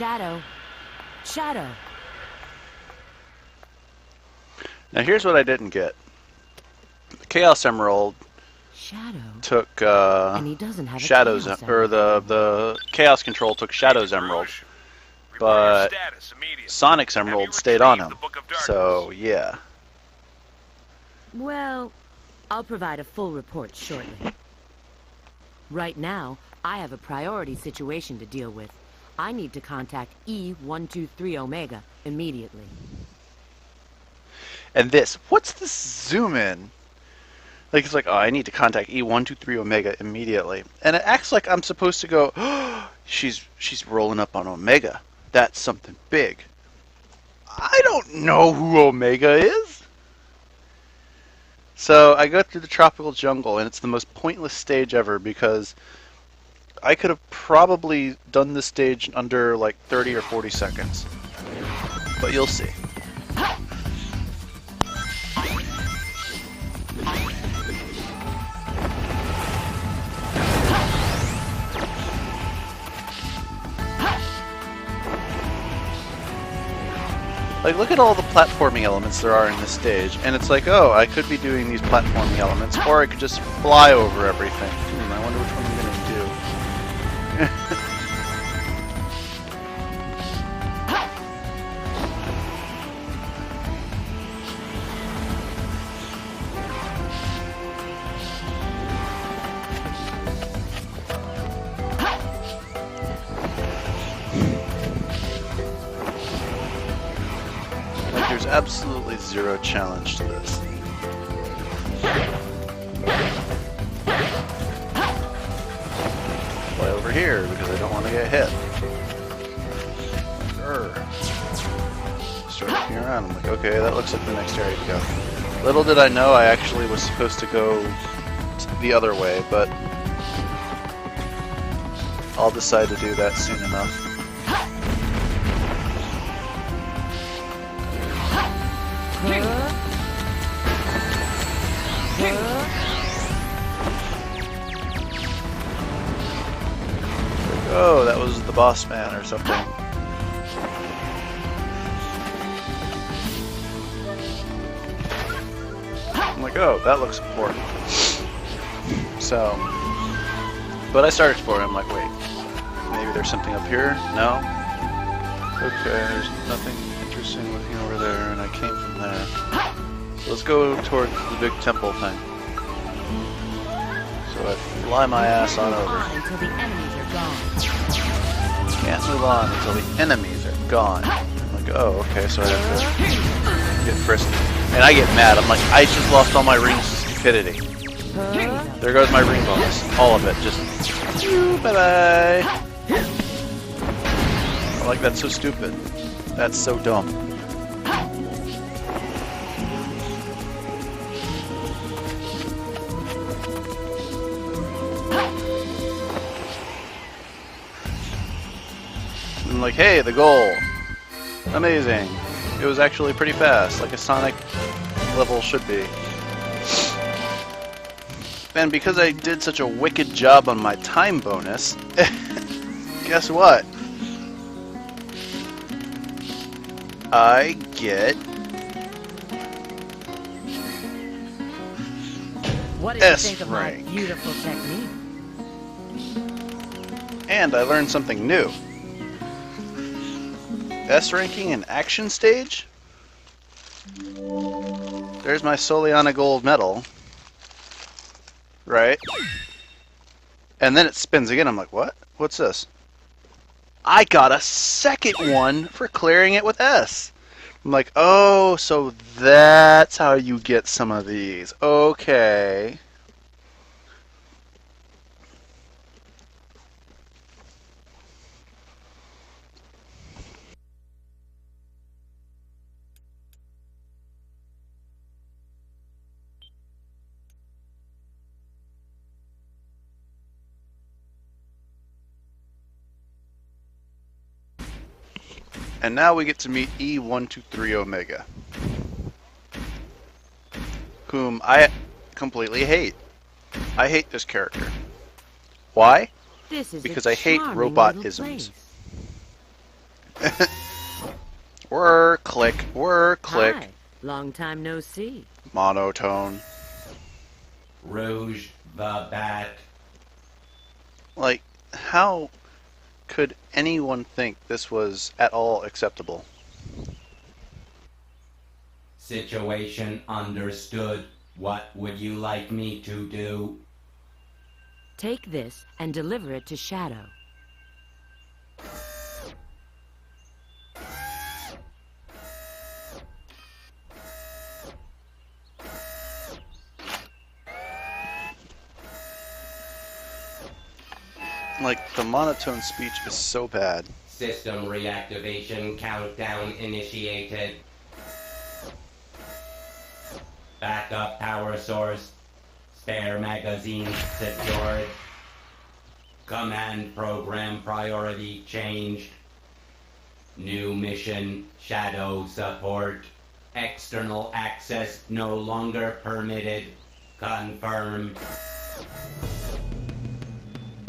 Shadow. Shadow. Now here's what I didn't get. The Chaos Emerald Shadow. took And he doesn't have Shadow's, Chaos or Emerald. the Chaos Control took Shadow's Emerald, but Sonic's Emerald stayed on him. So yeah. Well, I'll provide a full report shortly. Right now, I have a priority situation to deal with. I need to contact E123 Omega immediately. And this, what's this zoom in? Like, it's like, oh, I need to contact E123 Omega immediately. And it acts like I'm supposed to go, oh, she's rolling up on Omega. That's something big. I don't know who Omega is. So I go through the tropical jungle, and it's the most pointless stage ever because I could have probably done this stage in under like 30 or 40 seconds. But you'll see. Like, look at all the platforming elements there are in this stage, and it's like, oh, I could be doing these platforming elements, or I could just fly over everything. I wonder which one I'm There's absolutely zero challenge to this. Fly over here because I don't want to get hit. Start looking around. I'm like, okay, that looks like the next area to go. Little did I know I actually was supposed to go the other way, but I'll decide to do that soon enough. Oh, that was the boss man or something. I'm like, oh, that looks important. So, but I started exploring. I'm like, wait, maybe there's something up here? No? Okay, there's nothing interesting looking over there, and I came from there. So let's go towards the big temple thing. So I fly my ass on over. Until the enemies are gone. Can't move on until the enemies are gone. I'm like, oh, okay, so I have to get frisky. And I get mad. I'm like, I just lost all my rings to stupidity. There goes my ring bonus. All of it. Just, bye-bye. I'm like, that's so stupid. That's so dumb. I'm like, hey, the goal. Amazing. It was actually pretty fast, like a Sonic level should be. And because I did such a wicked job on my time bonus, guess what? I get What did you think of my S-rank. beautiful technique? And I learned something new. S ranking in action stage? There's my Soliana gold medal. Right? And then it spins again. I'm like, what? What's this? I got a second one for clearing it with S. I'm like, oh, so that's how you get some of these. Okay. And now we get to meet E123 Omega, whom I completely hate. I hate this character. Why? This is Because a I hate charming robot little isms. place. Whir, click, whir, click. Hi. Long time no see. Monotone. Rouge the Bat. Like, how could anyone think this was at all acceptable? Situation understood. What would you like me to do? Take this and deliver it to Shadow. Like, the monotone speech is so bad. System reactivation countdown initiated. Backup power source. Spare magazine secured. Command program priority changed. New mission, Shadow support. External access no longer permitted. Confirmed.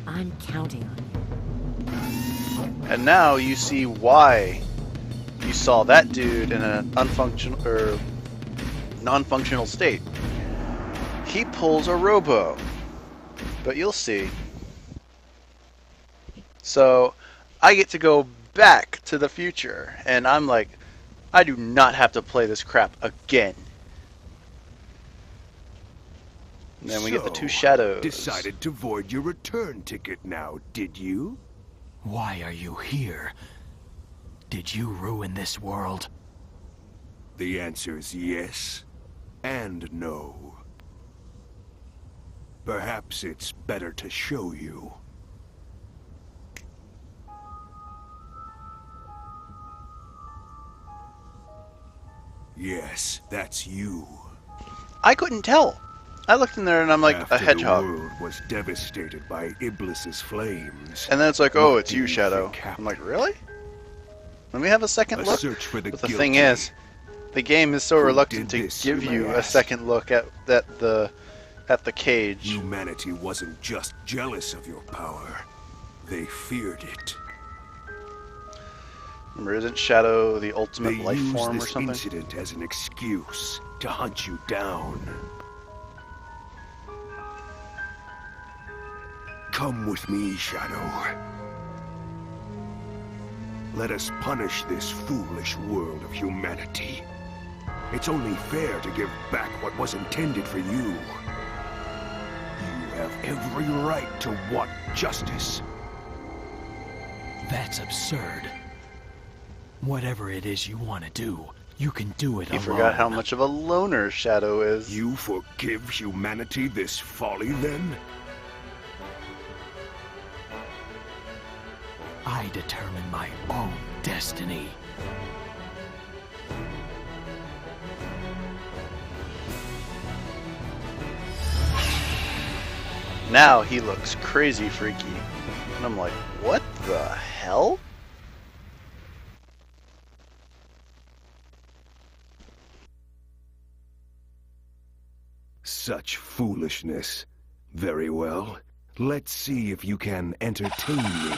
I'm counting on you. And now you see why you saw that dude in an unfunctional or non-functional state. He pulls a robo, but you'll see. So I get to go back to the future, and I'm like, I do not have to play this crap again. And then we get the two shadows. Decided to void your return ticket now, did you? Why are you here? Did you ruin this world? The answer's yes and no. Perhaps it's better to show you. Yes, that's you. I couldn't tell. I looked in there and I'm like, After a hedgehog. the world was devastated by Iblis's flames. And then it's like, oh, what it's do you, you Shadow. think happened? I'm like, really? Let me have a second A look. search for the But the guilty. thing is, the game is so Who reluctant did to this, give you you may a ask? second look at the cage. Humanity wasn't just jealous of your power. They feared it. Remember, isn't Shadow the ultimate They life used form or this something? incident as an excuse to hunt you down. Come with me, Shadow. Let us punish this foolish world of humanity. It's only fair to give back what was intended for you. You have every right to want justice. That's absurd. Whatever it is you want to do, you can do it You alone. forgot how much of a loner Shadow is. You forgive humanity this folly, then? I determine my own destiny. Now he looks crazy freaky. And I'm like, what the hell? Such foolishness. Very well. Let's see if you can entertain me.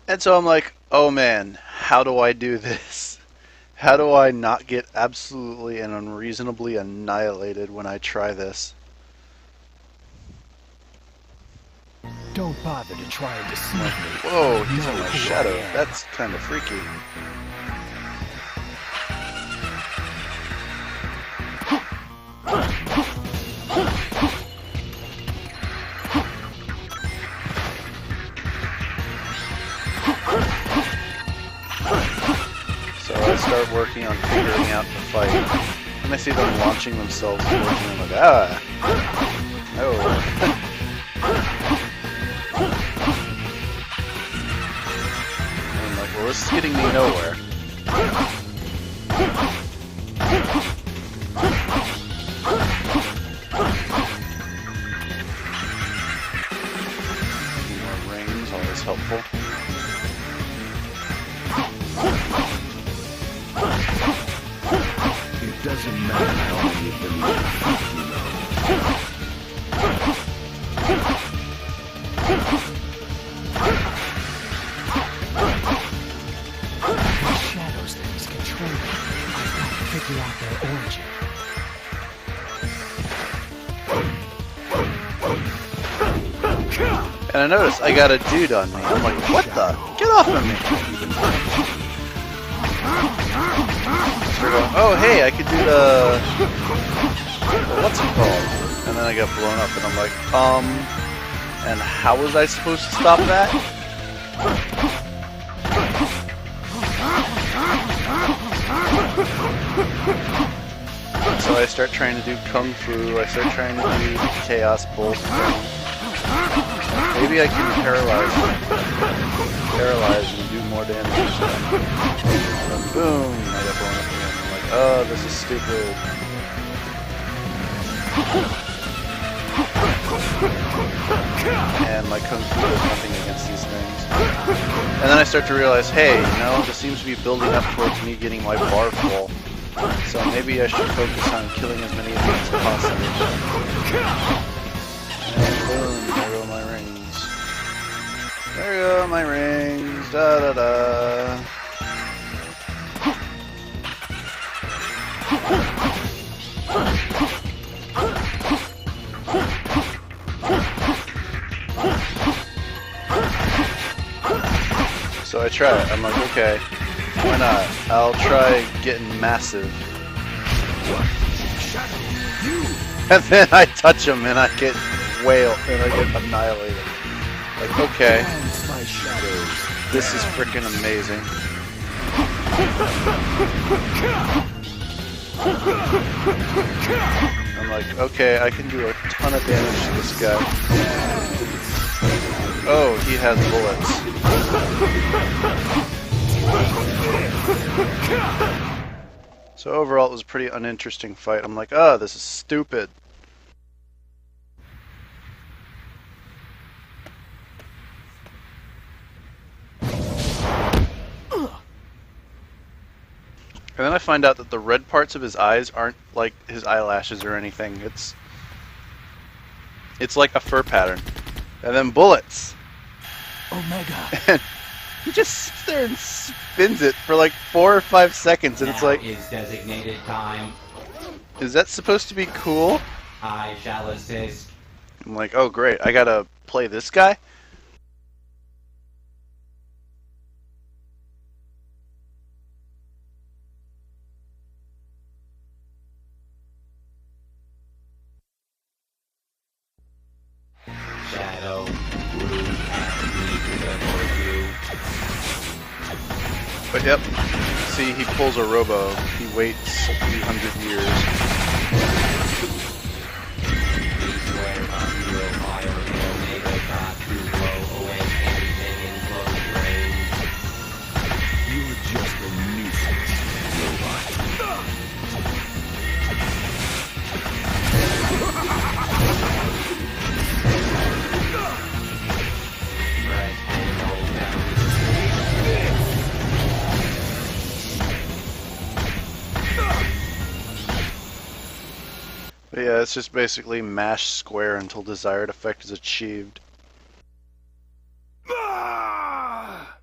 And so I'm like, oh man, how do I do this? How do I not get absolutely and unreasonably annihilated when I try this? Don't bother to try and deceive me. Whoa, he's Know in a who shadow. I am. That's kind of freaky. So I start working on figuring out the fight. And I see them launching themselves towards me. I'm like, ah. Oh. I'm like, well, this is getting me nowhere. More rings, always helpful. It doesn't matter how many of them you defeat, you know. strength. I've got to figure out their origin. And I noticed I got a dude on me. I'm like, what the? Get off of me! So going, oh hey, I could do the what's it called? And then I got blown up, and I'm like, and how was I supposed to stop that? So I start trying to do Kung Fu, I start trying to do Chaos Bolt. Maybe I can paralyze and do more damage. And boom, I got blown up again. I'm like, oh, this is stupid. And my Kung Fu does nothing against these things. And then I start to realize, hey, you know, this seems to be building up towards me getting my bar full. So maybe I should focus on killing as many of these as possible. And boom, there go my rings. There go my rings. Da da da. So I try it. I'm like, okay, why not? I'll try getting massive. And then I touch him and I get whaled and I get annihilated. Like, okay, this is freaking amazing. I'm like, okay, I can do a ton of damage to this guy. Oh, he has bullets. So overall, it was a pretty uninteresting fight. I'm like, oh, this is stupid. And then I find out that the red parts of his eyes aren't like his eyelashes or anything. It's like a fur pattern. And then bullets. Omega. And he just sits there and spins it for like 4 or 5 seconds, and Now it's like, is designated time. is that supposed to be cool? I shall assist. I'm like, oh great, I gotta play this guy? Shadow, Rude, and me before you. But yep, see, he pulls a robo. He waits 300 years. These were unreal fire and Omega got to blow away anything in close range. You're just a nuisance, robot. Fresh and old down. But yeah, it's just basically mash square until desired effect is achieved. Ah!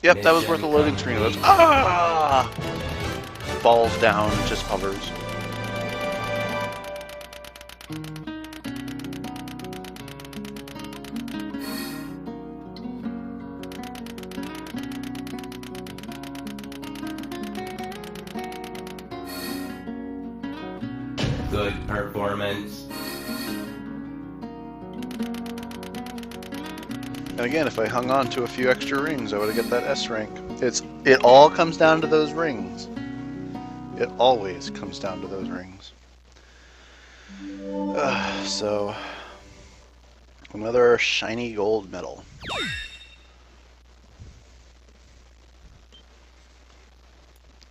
Yep, that was worth a loading screen. It was, ah! Falls down, just hovers. Good performance. And again, if I hung on to a few extra rings, I would have got that S rank. It all comes down to those rings. It always comes down to those rings. So, another shiny gold medal.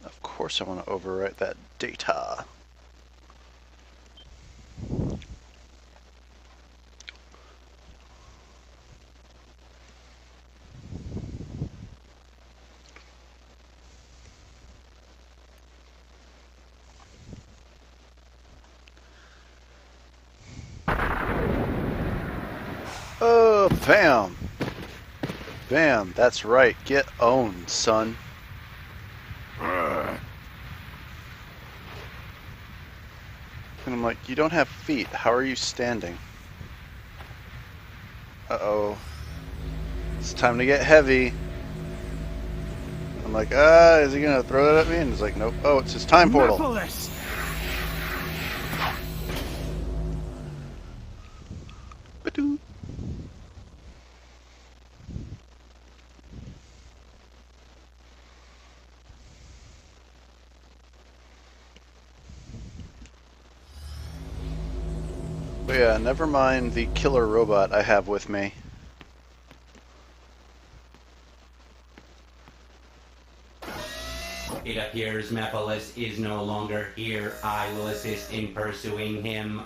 Of course I want to overwrite that data. Bam! Bam, that's right. Get owned, son. And I'm like, you don't have feet. How are you standing? Uh-oh. It's time to get heavy. I'm like, is he gonna throw that at me? And he's like, nope. Oh, it's his time portal. Merciless. Ba-doo. But yeah, never mind the killer robot I have with me. It appears Mephiles is no longer here. I will assist in pursuing him.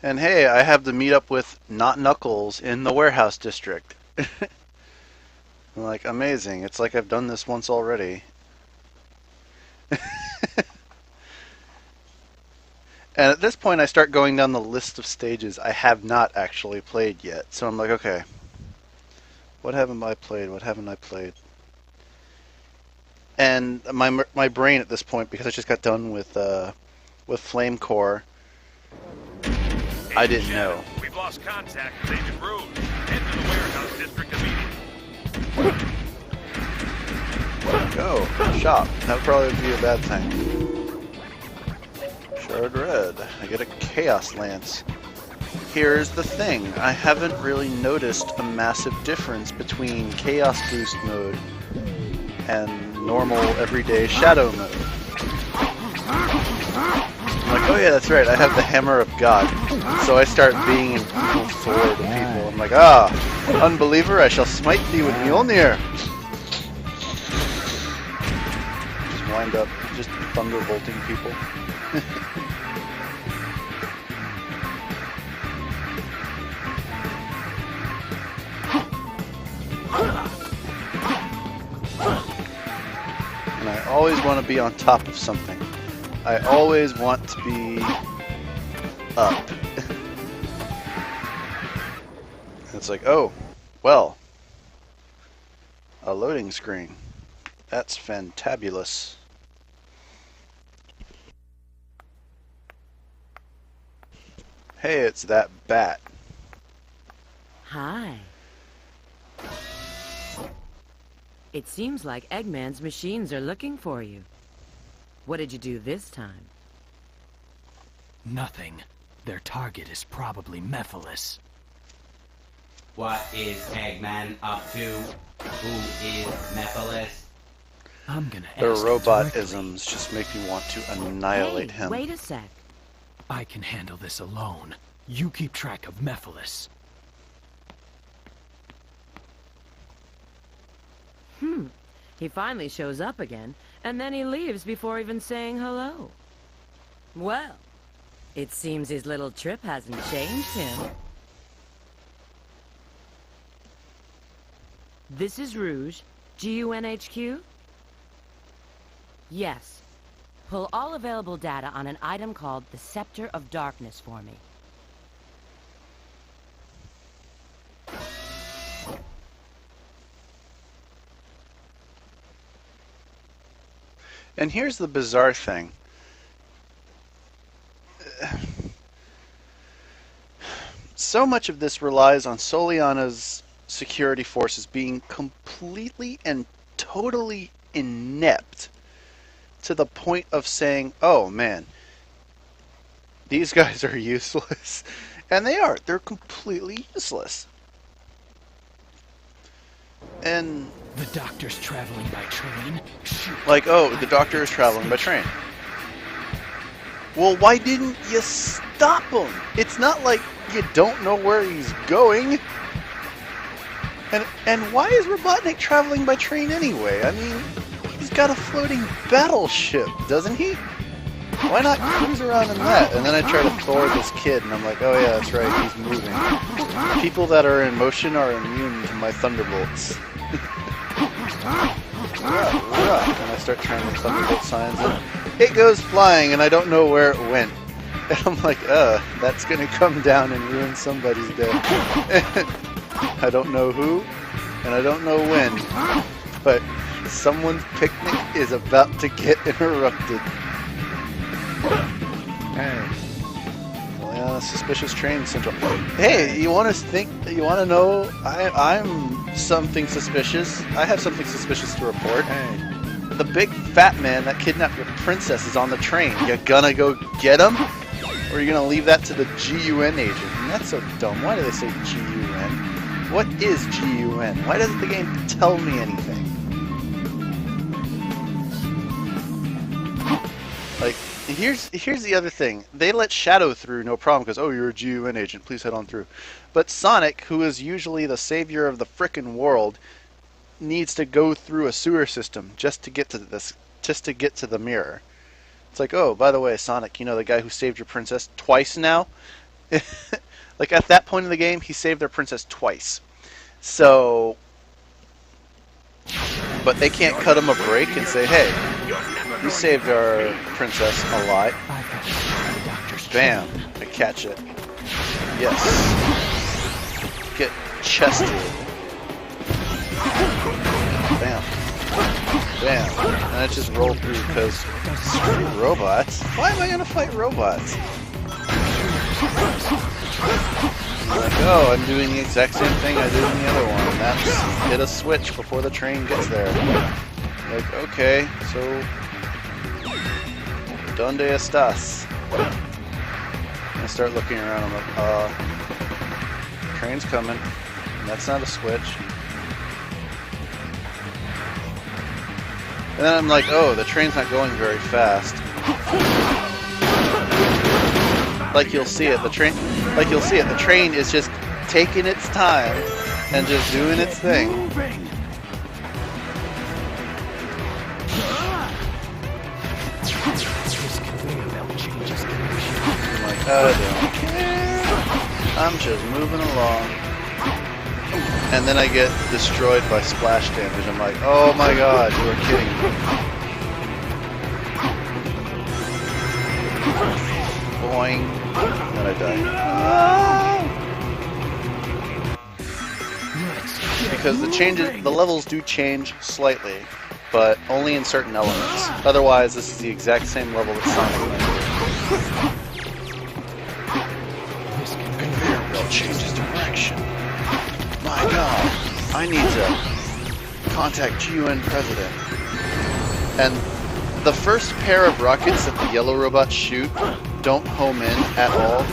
And hey, I have to meet up with Not Knuckles in the warehouse district. I'm like, amazing. It's like I've done this once already. And at this point, I start going down the list of stages I have not actually played yet. So I'm like, okay, what haven't I played? What haven't I played? And my brain at this point, because I just got done with Flame Core, I didn't know. We've lost contact with Agent Rouge. Head to the warehouse district immediately. Go shop. That would probably be a bad thing. Shard Red. I get a Chaos Lance. Here's the thing. I haven't really noticed a massive difference between Chaos Boost mode and normal everyday Shadow mode. I'm like, oh yeah, that's right. I have the Hammer of God. So I start being an evil sword to people. I'm like, unbeliever, I shall smite thee with Mjolnir. Just wind up just thunderbolting people. And I always want to be on top of something. I always want to be up. It's like, oh, well, a loading screen. That's fantabulous. Hey, it's that bat. Hi. It seems like Eggman's machines are looking for you. What did you do this time? Nothing. Their target is probably Mephiles. What is Eggman up to? Who is Mephiles? I'm gonna Their ask robot directly. isms just make me want to annihilate Hey, him. wait a sec. I can handle this alone. You keep track of Mephiles. He finally shows up again, and then he leaves before even saying hello. Well, it seems his little trip hasn't changed him. This is Rouge, GUNHQ? Yes. Pull all available data on an item called the Scepter of Darkness for me. And here's the bizarre thing. So much of this relies on Soliana's security forces being completely and totally inept to the point of saying, oh man, these guys are useless. And they are. They're completely useless. And The doctor's traveling by train? Shoot. like, oh, the doctor is traveling by train. Well, why didn't you stop him? It's not like you don't know where he's going. And why is Robotnik traveling by train anyway? I mean, he's got a floating battleship, doesn't he? Why not cruise around in that? And then I try to thwart this kid, and I'm like, oh yeah, that's right, he's moving. People that are in motion are immune to my thunderbolts. And I start turning the Thunderbolt signs, and it goes flying, and I don't know where it went. And I'm like, that's gonna come down and ruin somebody's day. I don't know who, and I don't know when, but someone's picnic is about to get interrupted. Hey. Well, yeah, suspicious train syndrome. Hey, you want to know? I'm something suspicious. I have something suspicious to report. Hey. The big fat man that kidnapped your princess is on the train. You gonna go get him? Or are you gonna leave that to the GUN agent? And that's so dumb. Why do they say GUN? What is GUN? Why doesn't the game tell me anything? Like, here's the other thing. They let Shadow through, no problem, because, oh, you're a GUN agent, please head on through. But Sonic, who is usually the savior of the frickin' world, needs to go through a sewer system just to get to the mirror. It's like, oh, by the way, Sonic, you know the guy who saved your princess twice now? Like, at that point in the game, he saved their princess twice. So, but they can't cut him a break and say, hey, you saved our princess a lot. Bam, I catch it. Yes. Get chested. Bam. Bam. And I just roll through because screw robots. Why am I gonna fight robots? Like, oh, I'm doing the exact same thing I did in the other one, and that's hit a switch before the train gets there. Like, okay, so ¿dónde estás? And I start looking around, I'm like, train's coming, and that's not a switch. And then I'm like, oh, the train's not going very fast. Like you'll see it, the train is just taking its time and just doing its thing. I'm like, I don't care. I'm just moving along. And then I get destroyed by splash damage. I'm like, oh my god, you are kidding me. Boing. And then I die. Because the levels do change slightly, but only in certain elements. Otherwise, this is the exact same level that Sonic went. Conveyor belt changes direction. My god, I need to contact GUN president. And the first pair of rockets that the yellow robots shoot don't home in at all,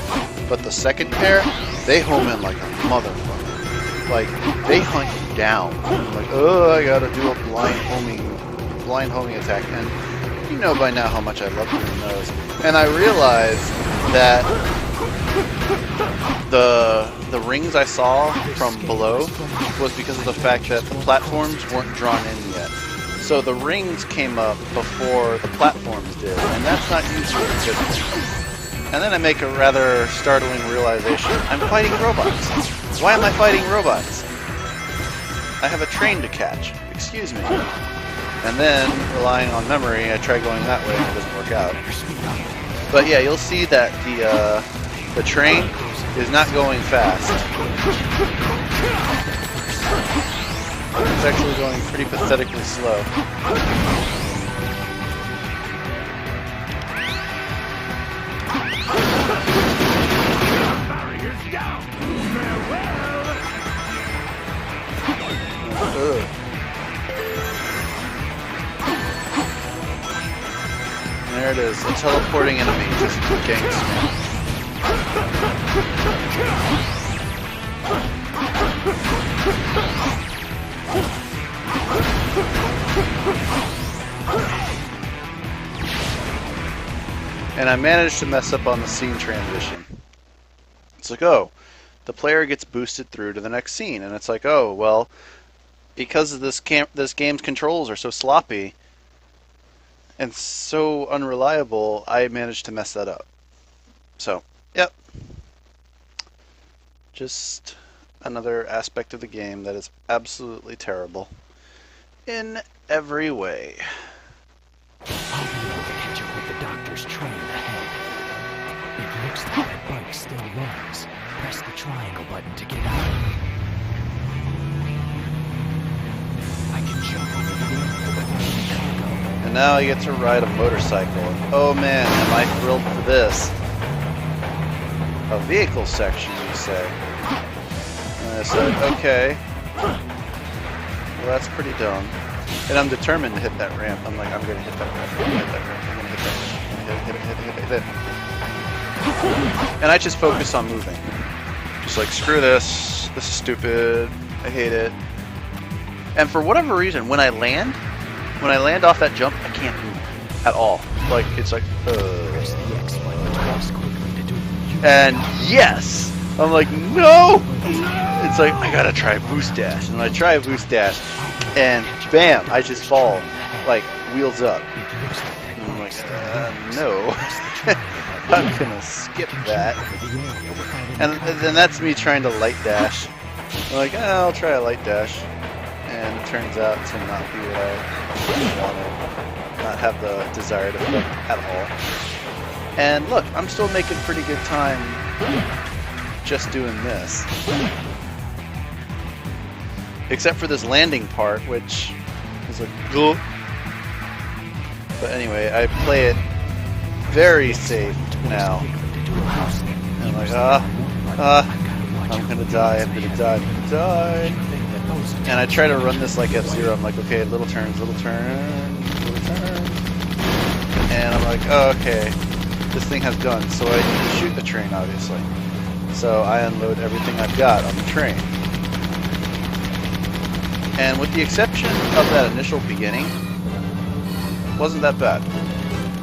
but the second pair, they home in like a motherfucker. Like, they hunt you down. I'm like, oh, I gotta do a blind homing attack. And you know by now how much I love doing those. And I realized that the rings I saw from below was because of the fact that the platforms weren't drawn in yet. So the rings came up before the platforms did, and that's not usually a good thing. And then I make a rather startling realization. I'm fighting robots. Why am I fighting robots? I have a train to catch. Excuse me. And then, relying on memory, I try going that way and it doesn't work out. But yeah, you'll see that the train is not going fast. It's actually going pretty pathetically slow. Ugh. There it is, a teleporting enemy just ganks me. And I managed to mess up on the scene transition. It's like, oh, the player gets boosted through to the next scene, and it's like, oh, well, because of this game's controls are so sloppy and so unreliable, I managed to mess that up. So, yep. Just another aspect of the game that is absolutely terrible. In every way. I'll be able to catch up with the doctor's train ahead. It looks like that bike still runs. Press the triangle button to get out. I can jump over the airport before Chicago. And now I get to ride a motorcycle. Oh man, am I thrilled for this. A vehicle section, you say? And I said, okay. Well, that's pretty dumb. And I'm determined to hit that ramp. I'm like, I'm gonna hit that ramp. I'm gonna hit that ramp. I'm gonna hit that ramp. Hit it. And I just focus on moving. Just like, screw this. This is stupid. I hate it. And for whatever reason, when I land off that jump, I can't move at all. Like, it's like, Press the X button twice quickly to do And yes! I'm like, no! It's like, I gotta try boost dash. And I try boost dash, and bam, I just fall, like, wheels up. And I'm like, no. I'm gonna skip that. And then that's me trying to light dash. I'm like, I'll try a light dash. And it turns out to not be what I wanted. Not have the desired effect at all. And look, I'm still making pretty good time just doing this. Except for this landing part, which is like, gulp. But anyway, I play it very safe now. And I'm like, I'm gonna die, I'm gonna die, I'm gonna die. And I try to run this like F-Zero. I'm like, okay, little turns, little turns, little turns. And I'm like, oh, okay, this thing has guns, so I need to shoot the train, obviously. So I unload everything I've got on the train. And with the exception of that initial beginning, wasn't that bad.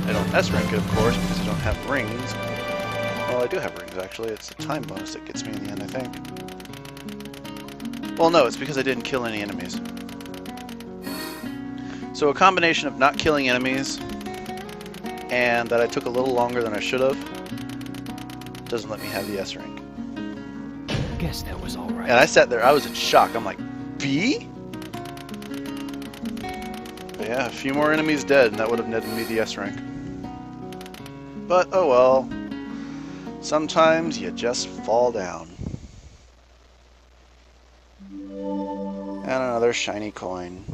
I don't S-rank it, of course, because I don't have rings. Well, I do have rings, actually. It's a time bonus that gets me in the end, I think. Well, no, it's because I didn't kill any enemies. So a combination of not killing enemies and that I took a little longer than I should have doesn't let me have the S rank. Guess that was all right. And I sat there, I was in shock. I'm like, B? But yeah, a few more enemies dead and that would have netted me the S rank. But oh well. Sometimes you just fall down. And another shiny coin.